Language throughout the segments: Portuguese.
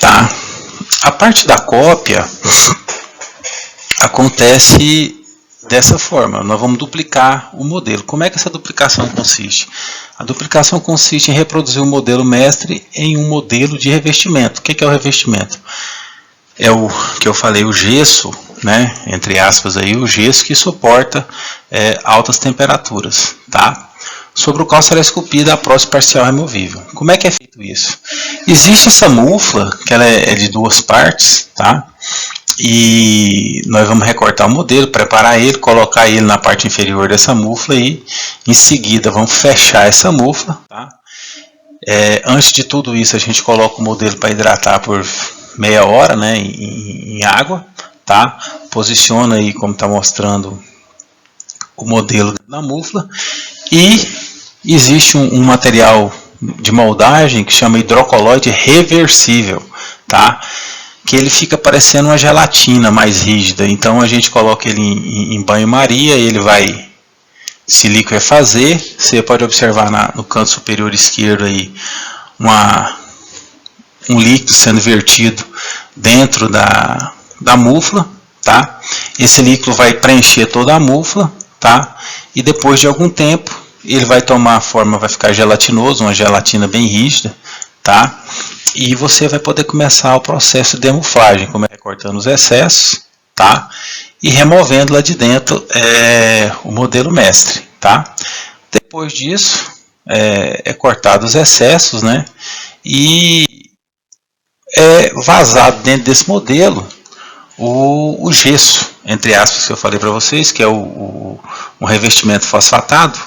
tá? A parte da cópia acontece dessa forma. Nós vamos duplicar o modelo. Como é que essa duplicação consiste? A duplicação consiste em reproduzir o modelo mestre em um modelo de revestimento. O que é o revestimento? É o que eu falei, o gesso, né, entre aspas, aí, o gesso que suporta altas temperaturas, tá? Sobre o qual será esculpida a prótese parcial removível. Como é que é feito isso? Existe essa mufla, que ela é de duas partes, tá? E nós vamos recortar o modelo, preparar ele, colocar ele na parte inferior dessa mufla e em seguida vamos fechar essa mufla, tá? Antes de tudo isso a gente coloca o modelo para hidratar por meia hora, né, em água, tá? Posiciona aí como está mostrando o modelo na mufla e existe um material de moldagem que chama hidrocoloide reversível, tá? Que ele fica parecendo uma gelatina mais rígida. Então a gente coloca ele em banho-maria, ele vai se liquefazer. Você pode observar no canto superior esquerdo aí um líquido sendo vertido dentro da mufla, tá? Esse líquido vai preencher toda a mufla, tá? E depois de algum tempo ele vai tomar a forma, vai ficar gelatinoso, uma gelatina bem rígida, tá? E você vai poder começar o processo de demuflagem, cortando os excessos, tá? E removendo lá de dentro o modelo mestre, tá? Depois disso, é cortado os excessos, né? E é vazado dentro desse modelo o gesso, entre aspas, que eu falei para vocês, que é um revestimento fosfatado,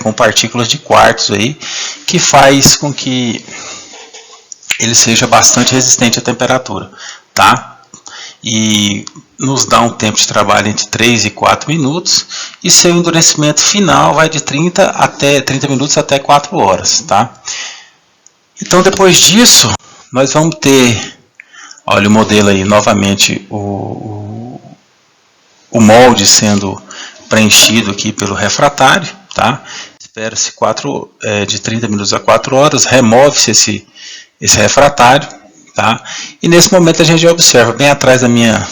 com partículas de quartzo aí, que faz com que ele seja bastante resistente à temperatura, tá? E nos dá um tempo de trabalho entre 3 e 4 minutos, e seu endurecimento final vai de 30 minutos até 4 horas, tá? Então depois disso, nós vamos ter, olha o modelo aí, novamente o molde sendo preenchido aqui pelo refratário, tá? Espera-se de 30 minutos a 4 horas, remove-se esse refratário, tá? E nesse momento a gente já observa, bem atrás da minha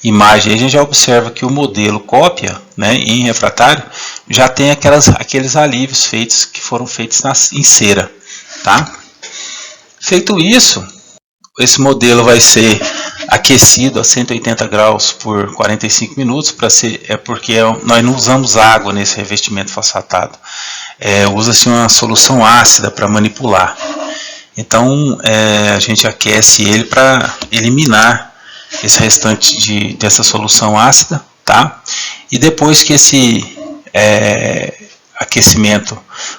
imagem, a gente já observa que o modelo cópia, né, em refratário, já tem aqueles alívios que foram feitos em cera, tá? Feito isso, esse modelo vai ser aquecido a 180 graus por 45 minutos, porque nós não usamos água nesse revestimento fosfatado. Usa-se uma solução ácida para manipular. Então a gente aquece ele para eliminar esse restante dessa solução ácida, tá? E depois que esse aquecimento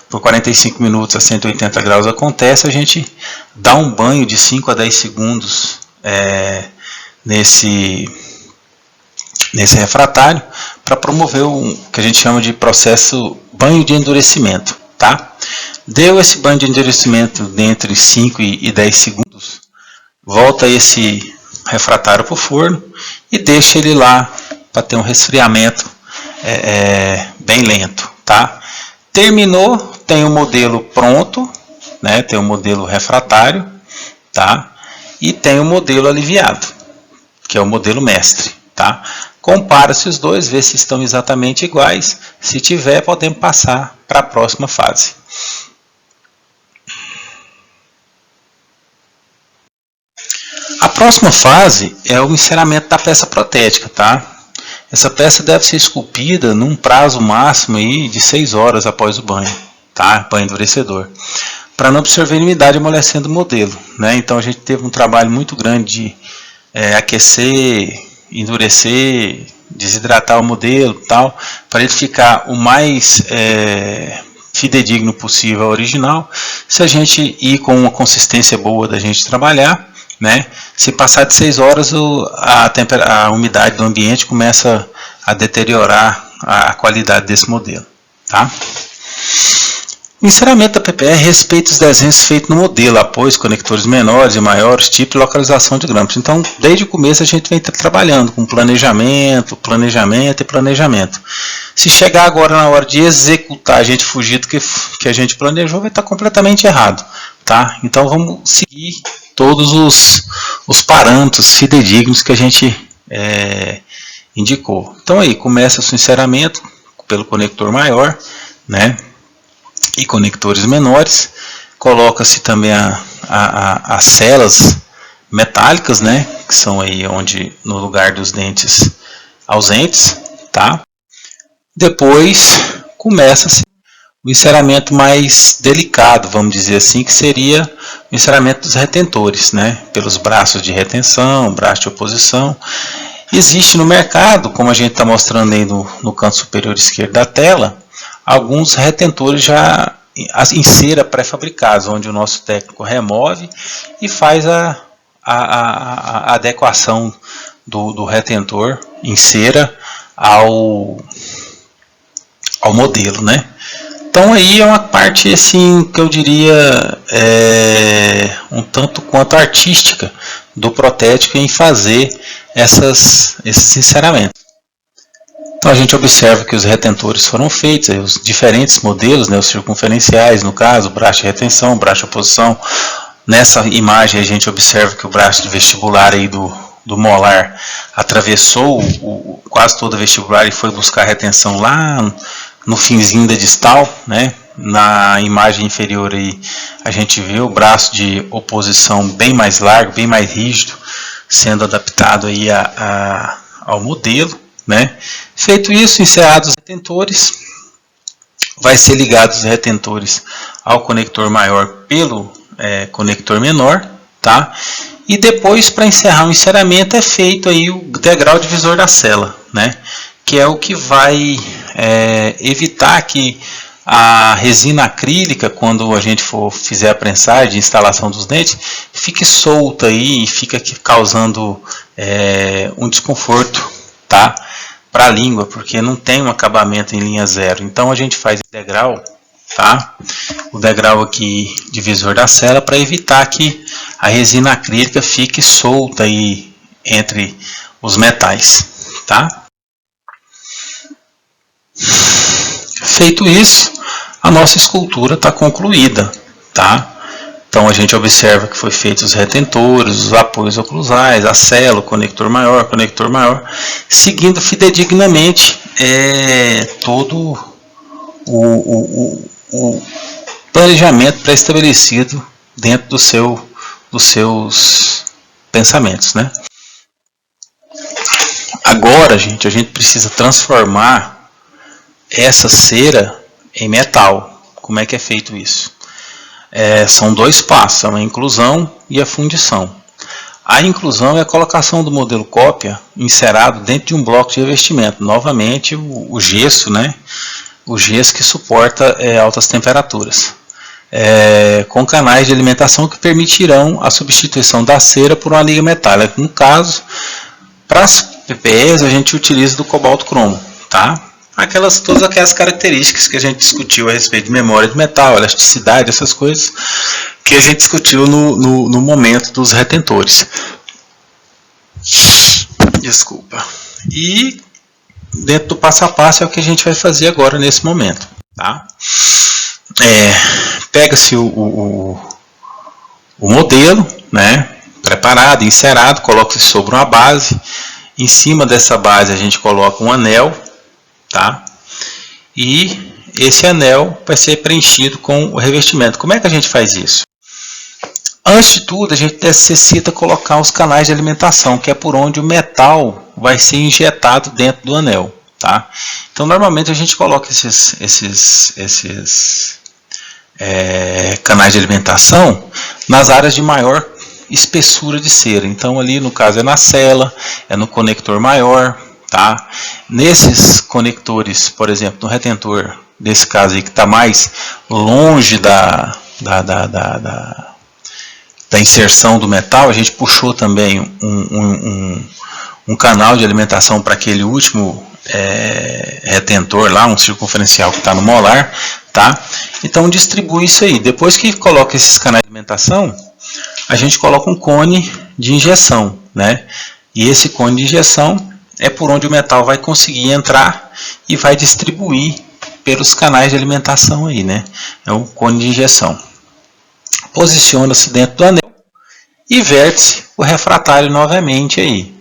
por 45 minutos a 180 graus acontece, a gente dá um banho de 5 a 10 segundos nesse refratário para promover o que a gente chama de processo banho de endurecimento, tá? Deu esse banho de endurecimento de entre 5 e 10 segundos, volta esse refratário para o forno e deixa ele lá para ter um resfriamento bem lento, tá? Terminou, tem o modelo pronto, né? Tem o modelo refratário, tá? E tem o modelo aliviado, que é o modelo mestre, tá? Compara-se os dois, vê se estão exatamente iguais. Se tiver, podemos passar para a próxima fase. A próxima fase é o enceramento da peça protética, tá? Essa peça deve ser esculpida num prazo máximo aí de 6 horas após o banho, tá? Banho endurecedor, para não absorver umidade amolecendo o modelo, né? Então a gente teve um trabalho muito grande de aquecer, endurecer, desidratar o modelo, tal, para ele ficar o mais fidedigno possível ao original. Se a gente ir com uma consistência boa da gente trabalhar, né? Se passar de 6 horas, a umidade do ambiente começa a deteriorar a qualidade desse modelo, tá? O enceramento da PPR respeita os desenhos feitos no modelo, apoios, conectores menores e maiores, tipo e localização de grampos. Então, desde o começo a gente vem trabalhando com planejamento. Se chegar agora na hora de executar, a gente fugir do que a gente planejou, vai estar completamente errado, tá? Então, vamos seguir todos os parâmetros fidedignos que a gente indicou. Então aí começa o enceramento pelo conector maior, né? E conectores menores. Coloca-se também as celas metálicas, né? Que são aí onde no lugar dos dentes ausentes, tá? Depois começa-se o enceramento mais delicado, vamos dizer assim, que seria o enceramento dos retentores, né? Pelos braços de retenção, braço de oposição. Existe no mercado, como a gente está mostrando aí no canto superior esquerdo da tela, alguns retentores já em cera pré-fabricados, onde o nosso técnico remove e faz a adequação do retentor em cera ao modelo, né? Então aí é uma parte assim que eu diria um tanto quanto artística do protético em fazer esses enceramentos. Então a gente observa que os retentores foram feitos, aí, os diferentes modelos, né, os circunferenciais no caso, braço de retenção, braço de oposição. Nessa imagem a gente observa que o braço de vestibular aí do molar atravessou quase todo o vestibular e foi buscar retenção lá no finzinho da distal, né? Na imagem inferior aí a gente vê o braço de oposição bem mais largo, bem mais rígido, sendo adaptado aí ao modelo, né? Feito isso, encerados os retentores, vai ser ligado os retentores ao conector maior pelo conector menor, tá? E depois, para encerrar o enceramento, é feito aí o degrau divisor da cela, né? Que é o que vai evitar que a resina acrílica, quando a gente fizer a prensagem de instalação dos dentes, fique solta aí e fica causando um desconforto, tá? Para a língua, porque não tem um acabamento em linha zero. Então a gente faz o degrau, tá? O degrau aqui divisor da cela, para evitar que a resina acrílica fique solta aí entre os metais, tá? Feito isso, a nossa escultura está concluída, tá? Então a gente observa que foi feito os retentores, os apoios oclusais, a cela, o conector maior, seguindo fidedignamente todo o planejamento pré-estabelecido dentro dos seus pensamentos, né? Agora, gente, a gente precisa transformar essa cera em metal. Como é que é feito isso? São dois passos, a inclusão e a fundição. A inclusão é a colocação do modelo cópia encerado dentro de um bloco de revestimento. Novamente, o gesso, né? O gesso que suporta altas temperaturas. Com canais de alimentação que permitirão a substituição da cera por uma liga metálica. No caso, para as PPEs, a gente utiliza do cobalto cromo, tá? Todas aquelas características que a gente discutiu a respeito de memória de metal, elasticidade, essas coisas que a gente discutiu no momento dos retentores. Desculpa. E dentro do passo a passo é o que a gente vai fazer agora nesse momento, tá? Pega-se o modelo, né, preparado, encerado, coloca-se sobre uma base. Em cima dessa base a gente coloca um anel, tá? E esse anel vai ser preenchido com o revestimento. Como é que a gente faz isso? Antes de tudo, a gente necessita colocar os canais de alimentação, que é por onde o metal vai ser injetado dentro do anel, tá? Então, normalmente a gente coloca esses canais de alimentação nas áreas de maior espessura de cera. Então, ali no caso é na cela, é no conector maior, tá? Nesses conectores, por exemplo, no retentor, desse caso aí que está mais longe da inserção do metal, a gente puxou também um canal de alimentação para aquele último retentor lá, um circunferencial que está no molar, tá? Então distribui isso aí. Depois que coloca esses canais de alimentação, a gente coloca um cone de injeção, né? E esse cone de injeção é por onde o metal vai conseguir entrar e vai distribuir pelos canais de alimentação aí, né? É um cone de injeção. Posiciona-se dentro do anel e verte o refratário novamente aí.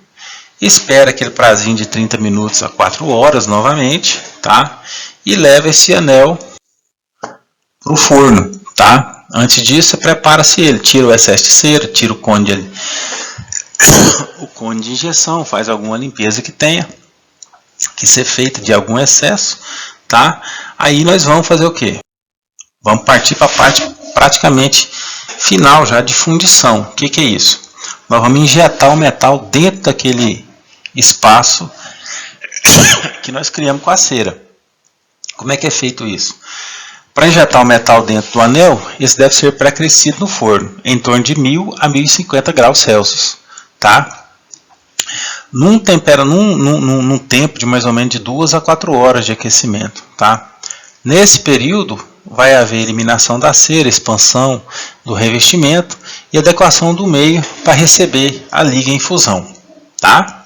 Espera aquele prazinho de 30 minutos a 4 horas novamente, tá? E leva esse anel para o forno, tá? Antes disso, prepara-se ele, tira o excesso de cera, tira o cone de injeção, faz alguma limpeza que tenha que ser feita de algum excesso, tá? Aí nós vamos fazer o quê? Vamos partir para a parte praticamente final já de fundição. O que é isso? Nós vamos injetar o metal dentro daquele espaço que nós criamos com a cera. Como é que é feito isso? Para injetar o metal dentro do anel, esse deve ser pré-aquecido no forno, em torno de 1000 a 1050 graus Celsius, tá? Num tempo de mais ou menos de 2 a 4 horas de aquecimento, tá? Nesse período, vai haver eliminação da cera, expansão do revestimento e adequação do meio para receber a liga em fusão, tá?